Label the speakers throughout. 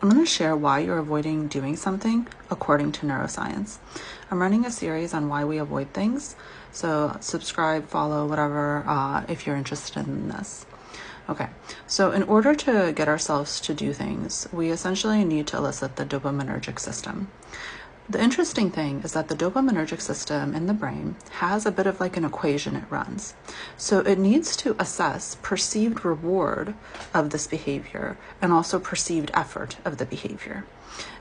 Speaker 1: I'm going to share why you're avoiding doing something according to neuroscience. I'm running a series on why we avoid things, so subscribe, follow, whatever, if you're interested in this. Okay, so in order to get ourselves to do things, we essentially need to elicit the dopaminergic system. The interesting thing is that the dopaminergic system in the brain has a bit of like an equation it runs. So it needs to assess perceived reward of this behavior and also perceived effort of the behavior.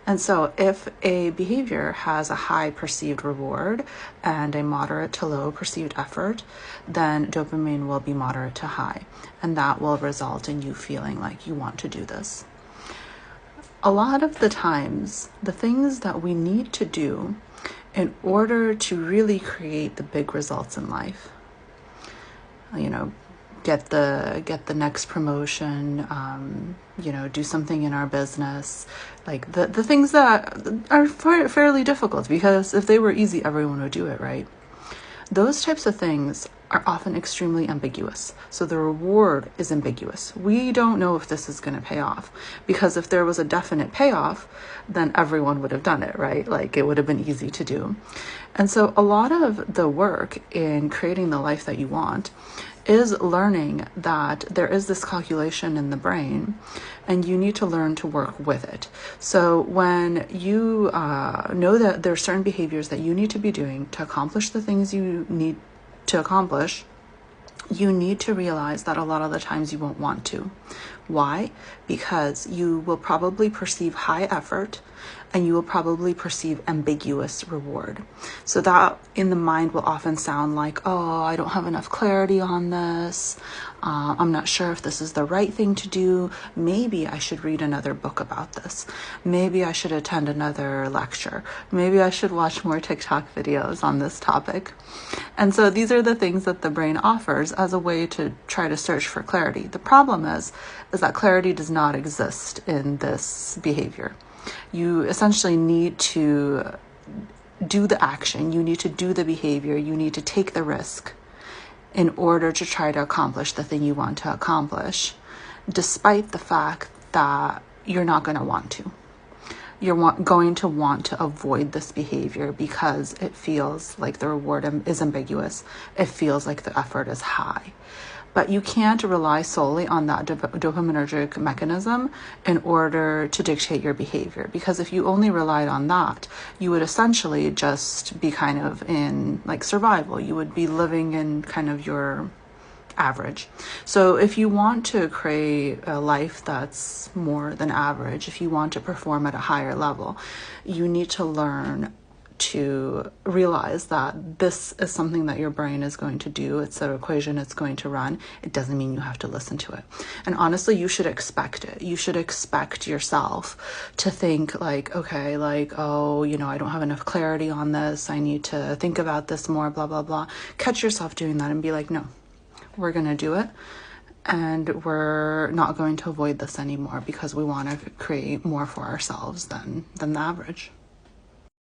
Speaker 1: And so if a behavior has a high perceived reward and a moderate to low perceived effort, then dopamine will be moderate to high. And that will result in you feeling like you want to do this. A lot of the times, the things that we need to do in order to really create the big results in life, get the next promotion, do something in our business, like the things that are fairly difficult, because if they were easy, everyone would do it, right? Those types of things are often extremely ambiguous. So the reward is ambiguous. We don't know if this is going to pay off, because if there was a definite payoff, then everyone would have done it, right? Like it would have been easy to do. And so a lot of the work in creating the life that you want is learning that there is this calculation in the brain and you need to learn to work with it. So when you know that there are certain behaviors that you need to be doing to accomplish the things you need to accomplish, you need to realize that a lot of the times you won't want to. Why? Because you will probably perceive high effort and you will probably perceive ambiguous reward. So that in the mind will often sound like, oh, I don't have enough clarity on this. I'm not sure if this is the right thing to do. Maybe I should read another book about this. Maybe I should attend another lecture. Maybe I should watch more TikTok videos on this topic. And so these are the things that the brain offers as a way to try to search for clarity. The problem is that clarity does not exist in this behavior. You essentially need to do the action, you need to do the behavior, you need to take the risk in order to try to accomplish the thing you want to accomplish, despite the fact that you're not going to want to. You're going to want to avoid this behavior because it feels like the reward is ambiguous. It feels like the effort is high. But you can't rely solely on that dopaminergic mechanism in order to dictate your behavior. Because if you only relied on that, you would essentially just be kind of in like survival. You would be living in kind of your average. So if you want to create a life that's more than average, if you want to perform at a higher level, you need to learn to realize that this is something that your brain is going to do. It's an equation it's going to run. It doesn't mean you have to listen to it. And honestly, you should expect it. You should expect yourself to think like, okay, like, oh, I don't have enough clarity on this. I need to think about this more, blah, blah, blah. Catch yourself doing that and be like, no, we're going to do it. And we're not going to avoid this anymore because we want to create more for ourselves than the average.